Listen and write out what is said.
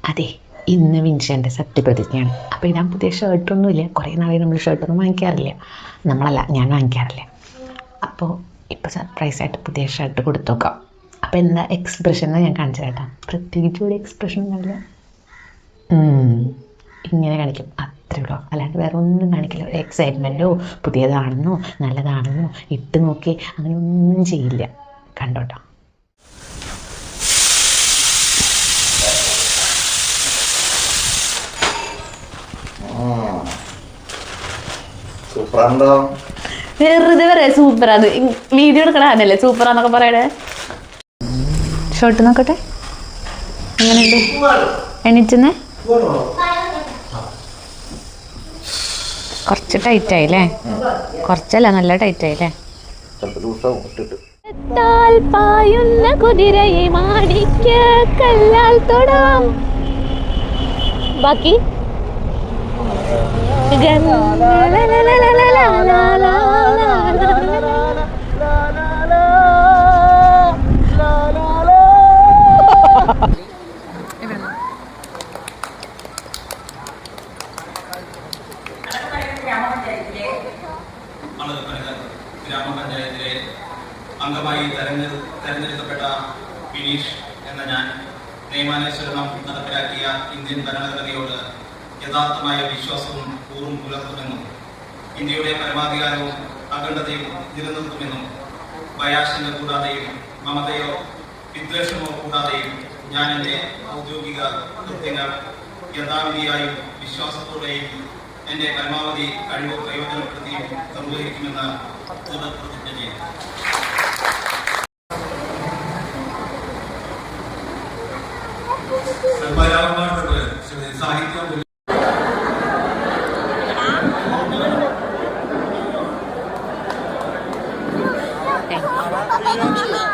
അതെ, ഇന്ന് വിൻഷൻ്റെ സത്യപ്രതിജ്ഞയാണ്. അപ്പോൾ ഇടാൻ പുതിയ ഷർട്ടൊന്നുമില്ല. കുറേ നാളെ നമ്മൾ ഷർട്ടൊന്നും വാങ്ങിക്കാറില്ല. ഞാൻ വാങ്ങിക്കാറില്ല. അപ്പോൾ ഇപ്പോൾ സർപ്രൈസായിട്ട് പുതിയ ഷർട്ട് കൊടുത്തു നോക്കാം. അപ്പോൾ എന്താ എക്സ്പ്രഷൻ എന്ന് ഞാൻ കാണിച്ചു കേട്ടോ. പ്രത്യേകിച്ച് ഒരു എക്സ്പ്രഷൻ ഉണ്ടാവില്ല. ഇങ്ങനെ കാണിക്കും, അത്രേ ഉള്ളൂ. അല്ലാണ്ട് വേറെ ഒന്നും കാണിക്കില്ല. ഒരു എക്സൈറ്റ്മെൻറ്റോ പുതിയതാണെന്നോ നല്ലതാണെന്നോ ഇട്ട് നോക്കി അങ്ങനെ ഒന്നും ചെയ്യില്ല. കണ്ടോട്ടോ. വെറുതെ പറയാ സൂപ്പറാന്ന്. വീഡിയോ എടുക്കണല്ലേ സൂപ്പറാന്നൊക്കെ പറയണേ. ഷർട്ട് നോക്കട്ടെ എങ്ങനെയുണ്ട്. എണീറ്റുന്നേ കുറച്ച് ടൈറ്റ് ആയില്ലേ? കുറച്ചല്ല, നല്ല ടൈറ്റ് ആയില്ലേ? പായുന്ന കുതിരയെ മാണിക്ക കല്ലാൽ തൊടാം. ബാക്കി ഗ്രാമപഞ്ചായത്തിലെ അംഗമായി തെരഞ്ഞെടുക്കപ്പെട്ട ബിനീഷ് എന്ന ഞാൻ നിയമാനുസരണം നടപ്പിലാക്കിയ ഇന്ത്യൻ ഭരണഘടനയോട് യഥാർത്ഥമായ വിശ്വാസവും കൂറും പുലർത്തുമെന്നും ഇന്ത്യയുടെ പരമാധികാരവും അഖണ്ഡതയും നിലനിർത്തുമെന്നും ഭയാശങ്ക കൂടാതെയും മമതയോ വിദ്വേഷമോ കൂടാതെയും ഞാൻ എൻ്റെ ഔദ്യോഗിക കൃത്യങ്ങൾ യഥാവിധിയായും വിശ്വാസത്തോടെയും എൻ്റെ പരമാവധി കഴിവ് പ്രയോജനപ്പെടുത്തിയും നിർവഹിക്കുമെന്ന് പ്രതിജ്ഞ ചെയ്യും. സാഹിത്യം Thank you.